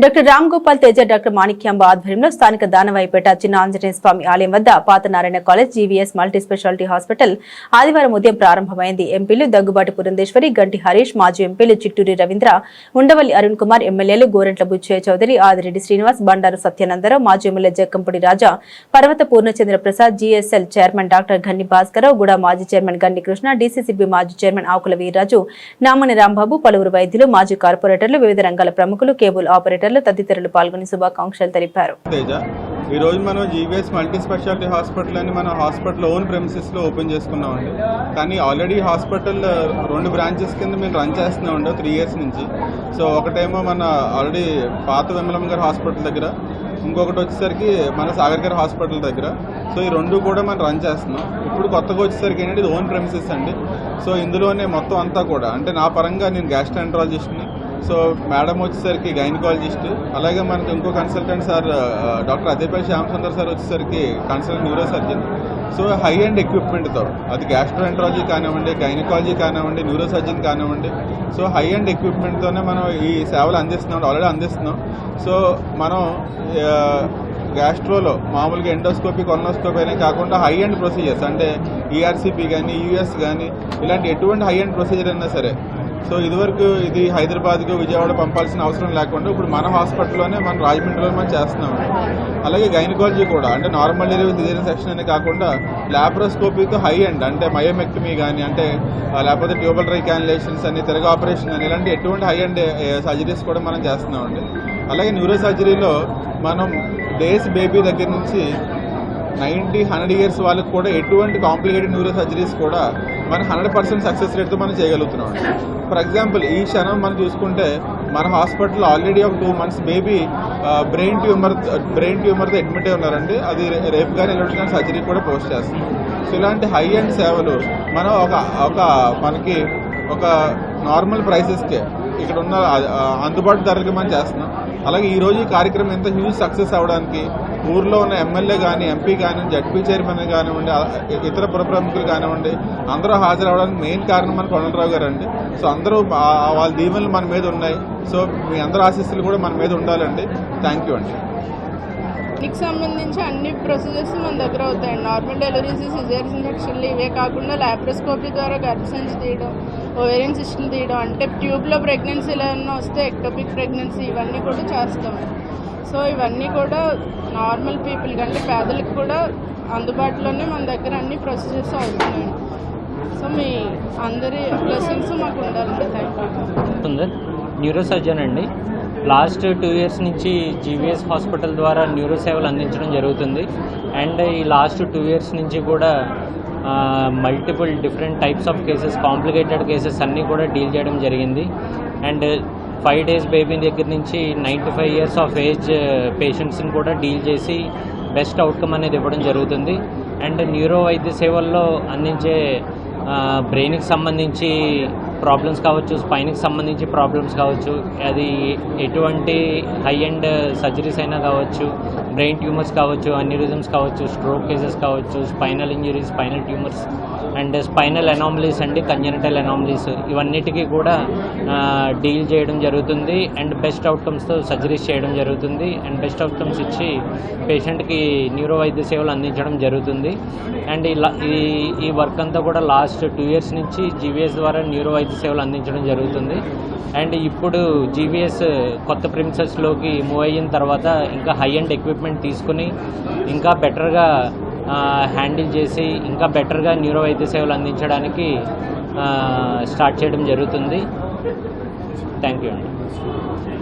Doctor Ram Gopal Teja doctor Manikyamba ఆధ్వర్యంలో స్థానిక దానవాయిపేట చిన్న ఆంజనేయ స్వామి ఆలయం వద్ద పాత Narayana college GVS multi speciality hospital ఆదివారం ఉదయం ప్రారంభమైంది. ఎంపీలు దగ్గుబాటి పురంధేశ్వరి, గంటి హరీష్, మాజీ ఎంపీలు చిట్టూరి రవీంద్ర, ఉండవల్లి అరుణ్ కుమార్, ఎమ్మెల్యేలు గోరంట్ల బుచ్చయ్య చౌదరి, ఆదిరెడ్డి శ్రీనివాస్, బండారు సత్యానందరావు, మాజీ MLA Jakkampudi Raja, Parvata Purnachandra Prasad, GSL chairman doctor Ganni Bhaskararao, GUDA మాజీ చైర్మన్ గన్ని కృష్ణ, డీసీసీబీ మాజీ చైర్మన్ ఆకుల వీర్రాజు, నామని రాంబాబు, పలువురు వైద్యులు, మాజీ కార్పొరేటర్లు, వివిధ రంగాల ప్రముఖులు, కేబుల్ ఆపరేటర్లు తదితరులు పాల్గొని శుభాకాంక్షలు తెలిపారు. ఈ రోజు మనం జీవీఎస్ మల్టీ స్పెషాలిటీ హాస్పిటల్ అని మన హాస్పిటల్ ఓన్ ప్రెమిసెస్ లో ఓపెన్ చేసుకున్నామండి. కానీ ఆల్రెడీ హాస్పిటల్ 2 బ్రాంచెస్ కింద మేము రన్ చేస్తున్నామండి 3 years నుంచి. సో ఒకటేమో మన ఆల్రెడీ పాత వెమ్మలం గారి హాస్పిటల్ దగ్గర, ఇంకొకటి వచ్చేసరికి మన సాగర్ గారి హాస్పిటల్ దగ్గర. సో ఈ 2 కూడా మనం రన్ చేస్తున్నాం. ఇప్పుడు కొత్తగా వచ్చేసరికి ఏంటంటే ఇది ఓన్ ప్రెమిసెస్ అండి. సో ఇందులోనే మొత్తం అంతా కూడా అంటే నా పరంగా నేను గ్యాస్ట్రోఎంట్రాలజిస్ట్ని, సో మేడం వచ్చేసరికి గైనకాలజిస్ట్, అలాగే మనకు ఇంకో consultant sir doctor Adepalli Syamasundar sir వచ్చేసరికి consultant neuro surgeon. So high end ఎక్విప్మెంట్తో అది గ్యాస్ట్రోఎంట్రాలజీ కానివ్వండి, గైనకాలజీ కానివ్వండి, న్యూరో సర్జన్ కానివ్వండి, సో హై అండ్ ఎక్విప్మెంట్తోనే మనం ఈ సేవలు అందిస్తున్నాం, ఆల్రెడీ అందిస్తున్నాం. సో మనం గ్యాస్ట్రోలో మామూలుగా ఎండోస్కోపీ, కొలనోస్కోపీ అనే కాకుండా హై అండ్ ప్రొసీజర్స్ అంటే ఈఆర్సీపీ కానీ, యూఎస్ కానీ ఇలాంటి ఎటువంటి హై అండ్ ప్రొసీజర్ అయినా సరే, సో ఇదివరకు ఇది హైదరాబాద్కు, విజయవాడ పంపాల్సిన అవసరం లేకుండా ఇప్పుడు మన హాస్పిటల్లోనే మన రాజమండ్రిలో మనం చేస్తున్నాం. అలాగే గైనకాలజీ కూడా అంటే నార్మల్ డెలివరీ సిజేరియన్ సెక్షన్ అనే కాకుండా ల్యాప్రోస్కోపీతో హై అండ్ అంటే మయోమెక్టమీ కానీ, అంటే లేకపోతే ట్యూబల్ రీకాన్యులేషన్స్ అని, తిరగ ఆపరేషన్ అని, ఇలాంటి ఎటువంటి హై అండ్ సర్జరీస్ కూడా మనం చేస్తున్నామండి. అలాగే న్యూరో సర్జరీలో మనం డేస్ బేబీ దగ్గర నుంచి 90-100 years వాళ్ళకి కూడా ఎటువంటి కాంప్లికేటెడ్ న్యూరో సర్జరీస్ కూడా మనం 100% సక్సెస్ రేట్తో మనం చేయగలుగుతున్నాం. ఫర్ ఎగ్జాంపుల్ ఈ క్షణం మనం చూసుకుంటే మన హాస్పిటల్లో ఆల్రెడీ ఒక 2 months బేబీ బ్రెయిన్ ట్యూమర్తో అడ్మిట్ అయి ఉన్నారండి. అది రేపు కానీ ఎల్లుండి కానీ సర్జరీ కూడా పోస్ట్ చేస్తాం. సో ఇలాంటి హై అండ్ సేవలు మనం మనకి ఒక నార్మల్ ప్రైసెస్కే ఇక్కడ ఉన్న అందుబాటు ధరలకి మనం చేస్తున్నాం. అలాగే ఈరోజు ఈ కార్యక్రమం ఎంత హ్యూజ్ సక్సెస్ అవ్వడానికి ఊర్లో ఉన్న ఎమ్మెల్యే కానీ, ఎంపీ కానీ, జడ్పీ చైర్మన్ కానివ్వండి, ఇతర పుర ప్రముఖులు కానివ్వండి, అందరూ హాజరవడానికి మెయిన్ కారణం మన కొండలరావు గారు అండి. సో అందరూ వాళ్ళ దీవెనలు మన మీద ఉన్నాయి. సో మీ అందరూ ఆశీస్సులు కూడా మన మీద ఉండాలండి. థ్యాంక్ యూ అండి. దీనికి సంబంధించి అన్ని ప్రొసీజర్స్ మన దగ్గర అవుతాయండి. నార్మల్ డెలివరీస్, సిజేరియన్ సెక్షన్లు ఇవే కాకుండా ల్యాప్రోస్కోపీ ద్వారా గర్భసంచి తీయడం, ఓవేరియన్ సిస్టమ్ తీయడం, అంటే ట్యూబ్లో ప్రెగ్నెన్సీలు ఏమన్నా వస్తే ఎక్టోపిక్ ప్రెగ్నెన్సీ ఇవన్నీ కూడా చేస్తాం. సో ఇవన్నీ కూడా నార్మల్ పీపుల్ కంటే పేదలకు కూడా అందుబాటులోనే మన దగ్గర అన్ని ప్రొసీజర్స్ అవుతున్నాయి. సో మీ అందరి బ్లెస్సింగ్స్ మాకు ఉండాలండి. Thank you. న్యూరో సర్జన్ అండి. లాస్ట్ 2 years నుంచి జీవీఎస్ హాస్పిటల్ ద్వారా న్యూరో సేవలు అందించడం జరుగుతుంది. అండ్ ఈ లాస్ట్ 2 years నుంచి కూడా multiple different types of cases, complicated cases అన్నీ కూడా డీల్ చేయడం జరిగింది. అండ్ 5 days బేబీ దగ్గర నుంచి 95 years ఆఫ్ ఏజ్ పేషెంట్స్ని కూడా డీల్ చేసి బెస్ట్ అవుట్కమ్ అనేది ఇవ్వడం జరుగుతుంది. అండ్ న్యూరో వైద్య సేవల్లో అందించే బ్రెయిన్కి సంబంధించి ప్రాబ్లమ్స్ కావచ్చు, స్పైన్కి సంబంధించి ప్రాబ్లమ్స్ కావచ్చు, అది ఎటువంటి హై అండ్ సర్జరీస్ అయినా కావచ్చు, బ్రెయిన్ ట్యూమర్స్ కావచ్చు, అన్యూరిజమ్స్ కావచ్చు, స్ట్రోక్ కేసెస్ కావచ్చు, spinal injuries, spinal tumours and spinal anomalies అండి, కంజెనిటల్ అనామలీస్, ఇవన్నిటికీ కూడా డీల్ చేయడం జరుగుతుంది. అండ్ బెస్ట్ అవుట్కమ్స్తో సర్జరీస్ చేయడం జరుగుతుంది. అండ్ బెస్ట్ అవుట్కమ్స్ ఇచ్చి పేషెంట్కి న్యూరో వైద్య సేవలు అందించడం జరుగుతుంది. అండ్ ఈ వర్క్ అంతా కూడా లాస్ట్ 2 years నుంచి జీవీఎస్ ద్వారా న్యూరో వైద్య సేవలు అందించడం జరుగుతుంది. అండ్ ఇప్పుడు జీవీఎస్ కొత్త ప్రిమిసెస్లోకి మూవ్ అయిన తర్వాత ఇంకా హై అండ్ ఎక్విప్మెంట్ తీసుకుని ఇంకా బెటర్గా హ్యాండిల్ చేసి ఇంకా బెటర్గా న్యూరో వైద్య సేవలు అందించడానికి స్టార్ట్ చేయడం జరుగుతుంది. థ్యాంక్ యూ అండి.